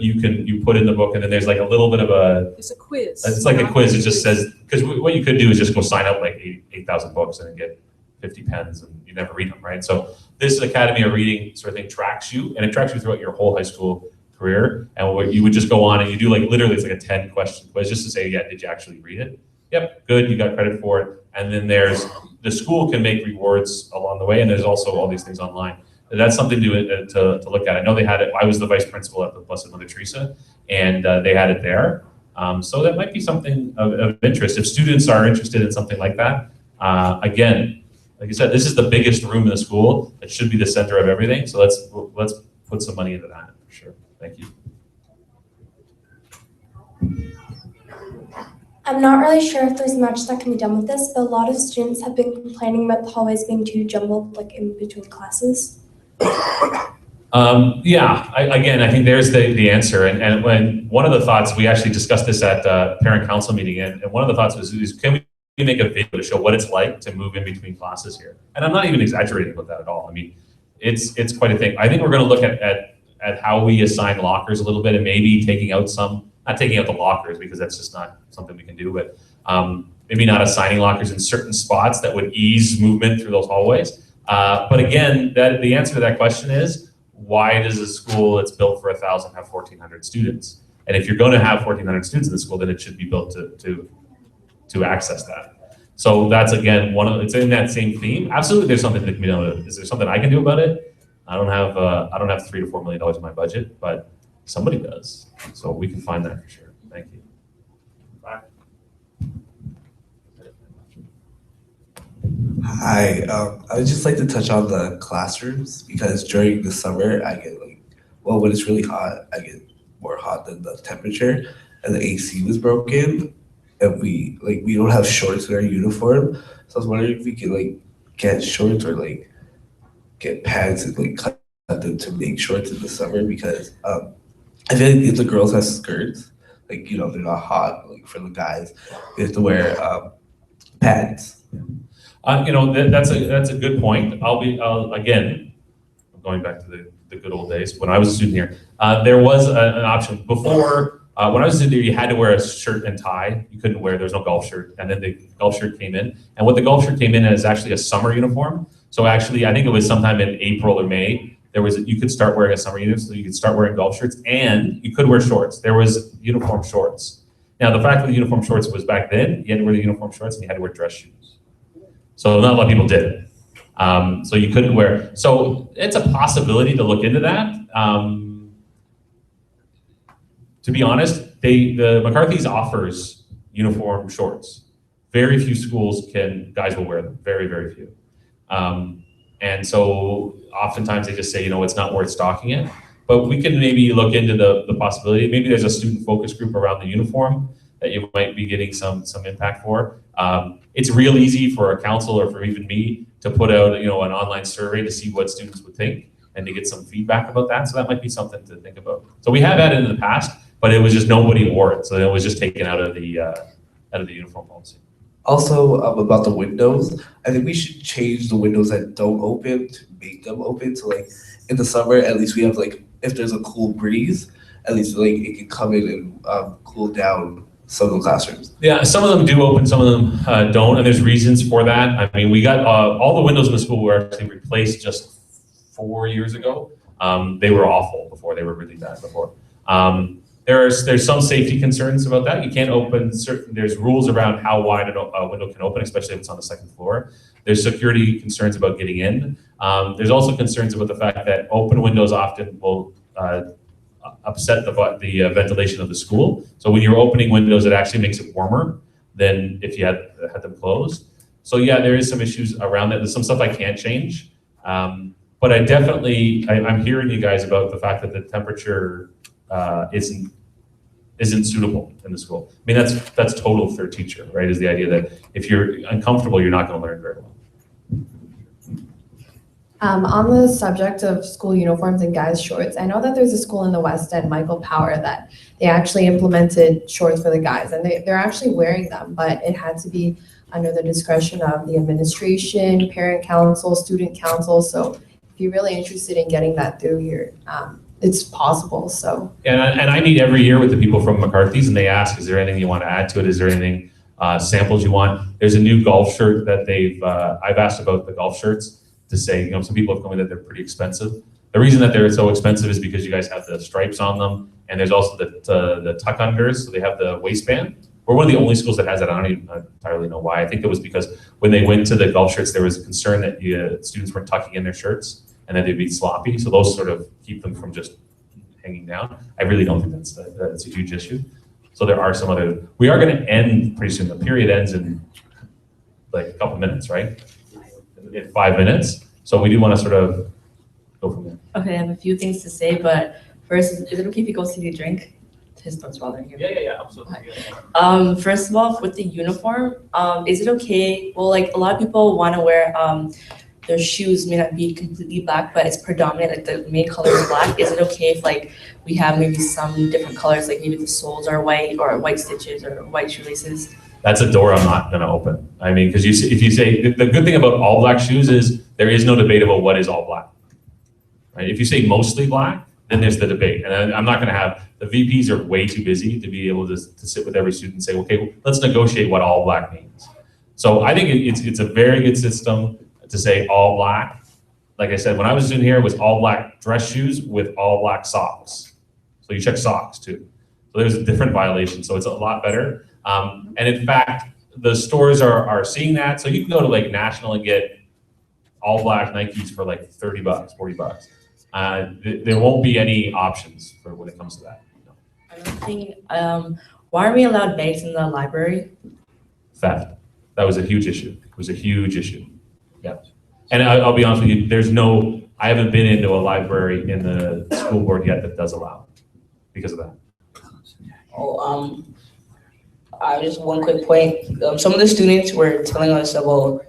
you put in the book, and then there's like a little bit of it's a quiz. It's like a quiz. It just says, because what you could do is just go sign up like 8,000 books and then get 50 pens, and you never read them, right? So this Academy of Reading sort of thing tracks you, and it tracks you throughout your whole high school career. And what you would just go on and you do like literally it's like a 10-question quiz just to say, yeah, did you actually read it? Yep, good, you got credit for it. And then the school can make rewards along the way, and there's also all these things online. That's something to look at. I know they had it. I was the vice principal at the Blessed Mother Teresa, and they had it there. So that might be something of interest. If students are interested in something like that, again, like you said, this is the biggest room in the school. It should be the center of everything. So let's put some money into that for sure. Thank you. I'm not really sure if there's much that can be done with this, but a lot of students have been complaining about the hallways being too jumbled, like in between classes. I think there's the answer. And when one of the thoughts, we actually discussed this at parent council meeting, and one of the thoughts was, can we make a video to show what it's like to move in between classes here? And I'm not even exaggerating about that at all. I mean, it's quite a thing. I think we're going to look at at how we assign lockers a little bit, and maybe taking out not taking out the lockers because that's just not something we can do, but maybe not assigning lockers in certain spots that would ease movement through those hallways. But again, the answer to that question is, why does a school that's built for 1,000 have 1,400 students? And if you're going to have 1,400 students in the school, then it should be built to access that. So that's again it's in that same theme. Absolutely, there's something that can be done. Is there something I can do about it? I don't have $3 to $4 million in my budget, but somebody does. So we can find that for sure. Thank you. Bye. Hi, I would just like to touch on the classrooms because during the summer I get when it's really hot, I get more hot than the temperature, and the AC was broken, and we don't have shorts in our uniform. So I was wondering if we could get shorts or get pants and cut them to make shorts in the summer because I feel like if the girls have skirts, they're not hot. For the guys, they have to wear pants. That's a good point. Again, going back to the good old days when I was a student here. There was an option before. When I was a student here, you had to wear a shirt and tie. You couldn't wear. There's no golf shirt, and then the golf shirt came in. And what the golf shirt came in as actually a summer uniform. So actually, I think it was sometime in April or May. You could start wearing a summer uniform, so you could start wearing golf shirts, and you could wear shorts. There was uniform shorts. Now, the fact that the uniform shorts was back then, you had to wear the uniform shorts and you had to wear dress shoes. So not a lot of people did it. So you couldn't wear. So it's a possibility to look into that. To be honest, the McCarthy's offers uniform shorts. Very few schools guys will wear them. Very, very few. And so oftentimes they just say, it's not worth stocking it. But we can maybe look into the possibility. Maybe there's a student focus group around the uniform that you might be getting some impact for. It's real easy for a council or for even me to put out an online survey to see what students would think and to get some feedback about that. So that might be something to think about. So we have had it in the past, but it was just nobody wore it. So it was just taken out of the uniform policy. Also, about the windows, I think we should change the windows that don't open to make them open. So in the summer, at least we have if there's a cool breeze, at least it can come in and cool down some of the classrooms. Yeah, some of them do open, some of them don't, and there's reasons for that. I mean, we got all the windows in the school were actually replaced just 4 years ago. They were awful before; they were really bad before. There's some safety concerns about that. You can't open there's rules around how wide a window can open, especially if it's on the second floor. There's security concerns about getting in. There's also concerns about the fact that open windows often will upset the ventilation of the school. So when you're opening windows, it actually makes it warmer than if you had them closed. So yeah, there is some issues around that. There's some stuff I can't change. But I'm hearing you guys about the fact that the temperature isn't suitable in the school. I mean, that's total for a teacher, right? Is the idea that if you're uncomfortable, you're not going to learn very well. On the subject of school uniforms and guys' shorts, I know that there's a school in the West End, Michael Power, that they actually implemented shorts for the guys, and they're actually wearing them, but it had to be under the discretion of the administration, parent council, student council. So if you're really interested in getting that through here, it's possible. So and I meet every year with the people from McCarthy's, and they ask, is there anything you want to add to it? Is there anything samples you want? There's a new golf shirt that I've asked about the golf shirts to say, some people have told me that they're pretty expensive. The reason that they're so expensive is because you guys have the stripes on them, and there's also the tuck unders, so they have the waistband. We're one of the only schools that has that. I don't even entirely know why. I think it was because when they went to the golf shirts, there was a concern that students weren't tucking in their shirts and that they'd be sloppy. So those sort of keep them from just hanging down. I really don't think that's a huge issue. So there are some other. We are going to end pretty soon. The period ends in a couple minutes, right? In 5 minutes. So we do want to sort of go from there. Okay, I have a few things to say, but first, is it okay if you go see a drink? His thoughts bothering you. Yeah, absolutely. First of all, with the uniform, is it okay? Well, a lot of people want to wear their shoes may not be completely black, but it's predominant, the main color is black. Is it okay if we have maybe some different colors, maybe the soles are white or white stitches or white shoelaces? That's a door I'm not going to open. I mean, because if you say, the good thing about all black shoes is there is no debate about what is all black. Right? If you say mostly black, then there's the debate. And I'm not gonna have, the VPs are way too busy to be able to sit with every student and say, okay, well, let's negotiate what all black means. So I think it's a very good system to say all black. Like I said, when I was in here, it was all black dress shoes with all black socks. So you check socks too. So there's a different violation, so it's a lot better. And in fact, the stores are seeing that. So you can go to like National and get all black Nikes for like 30 bucks, 40 bucks. There won't be any options for when it comes to that. Another thing, why are we allowed bags in the library? Theft. That was a huge issue. It was a huge issue. Yeah. And I'll be honest with you, I haven't been into a library in the school board yet that does allow it because of that. Oh, just one quick point. Some of the students were telling us about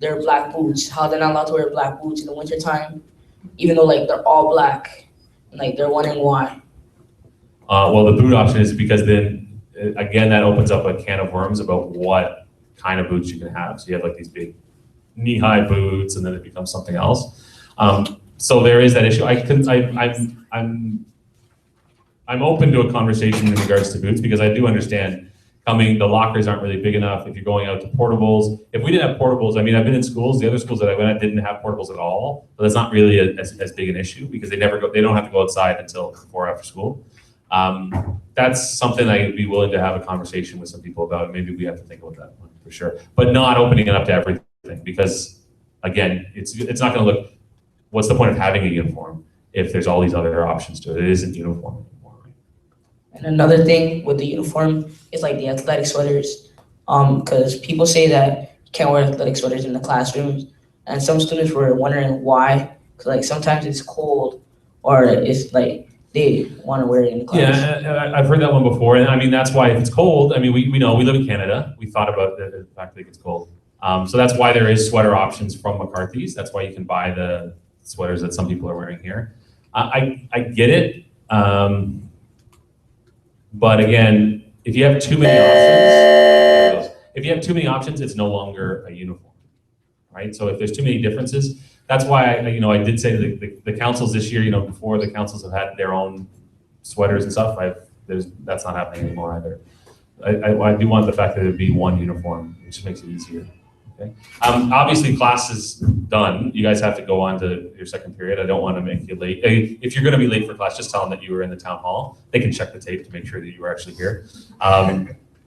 their black boots, how they're not allowed to wear black boots in the wintertime, even though like they're all black, and like they're wondering why. Well, the boot option is because then, again, that opens up a can of worms about what kind of boots you can have. So you have like these big knee-high boots, and then it becomes something else. So there is that issue. I'm open to a conversation in regards to boots because I do understand the lockers aren't really big enough. If you're going out to portables, if we didn't have portables, I mean, I've been in schools, the other schools that I went at didn't have portables at all, but that's not really as big an issue because they don't have to go outside until before after school. That's something I'd be willing to have a conversation with some people about. Maybe we have to think about that one for sure, but not opening it up to everything because again, it's not going to look, what's the point of having a uniform if there's all these other options to it? It isn't uniform anymore. Right? And another thing with the uniform is like the athletic sweaters, because people say that you can't wear athletic sweaters in the classrooms, and some students were wondering why, because like sometimes it's cold or it's like they want to wear it in the class. Yeah, I've heard that one before, and I mean that's why if it's cold, I mean we know we live in Canada. We thought about the fact that it gets cold, so that's why there is sweater options from McCarthy's. That's why you can buy the sweaters that some people are wearing here. I get it, but again, if you have too many options, it's no longer a uniform, right? So if there's too many differences. That's why I did say that the councils this year, before the councils have had their own sweaters and stuff, that's not happening anymore either. I do want the fact that it'd be one uniform, which makes it easier. Okay. Obviously class is done. You guys have to go on to your second period. I don't want to make you late. If you're going to be late for class, just tell them that you were in the town hall. They can check the tape to make sure that you were actually here.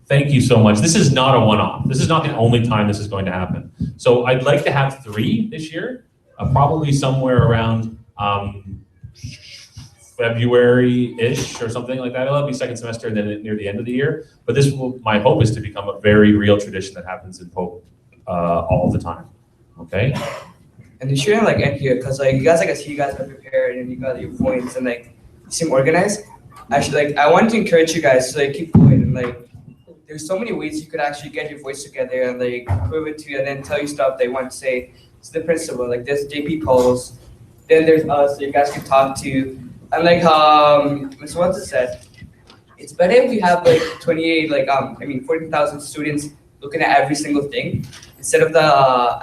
Thank you so much. This is not a one-off. This is not the only time this is going to happen. So I'd like to have 3 this year. Probably somewhere around February-ish or something like that. It'll be second semester and then near the end of the year. But my hope is to become a very real tradition that happens in Pope all the time. Okay? And you shouldn't like end here because like you guys, I see you guys are prepared and you got your points and like you seem organized. Actually, like I want to encourage you guys to like keep going and like there's so many ways you could actually get your voice together and like prove it to you and then tell you stuff they want to say. It's the principal, like there's JP polls, then there's us, so you guys can talk to, and like Ms. Watson said, it's better if we have like 14,000 students looking at every single thing instead of the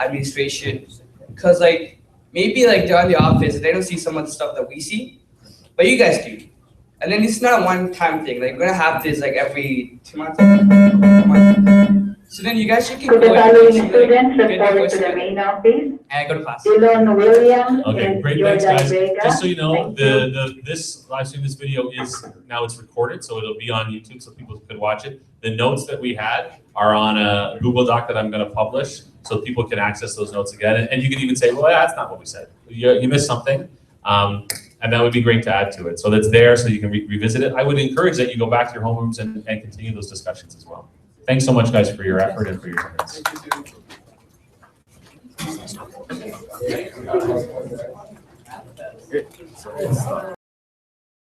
administration, because like maybe like they're in the office and they don't see some of the stuff that we see, but you guys do. And then it's not a one-time thing. Like we're gonna have this like every 2 months. So then you guys should keep Could the going. following students report to the main office? And go to class. Dylan William Okay, and great, thanks guys. Vega. Just so you know, Thank this live stream, this video is now it's recorded, so it'll be on YouTube so people could watch it. The notes that we had are on a Google Doc that I'm gonna publish so people can access those notes again. And you can even say, well, that's not what we said. You missed something. And that would be great to add to it. So that's there so you can revisit it. I would encourage that you go back to your homerooms and continue those discussions as well. Thanks so much guys for your effort and for your attendance.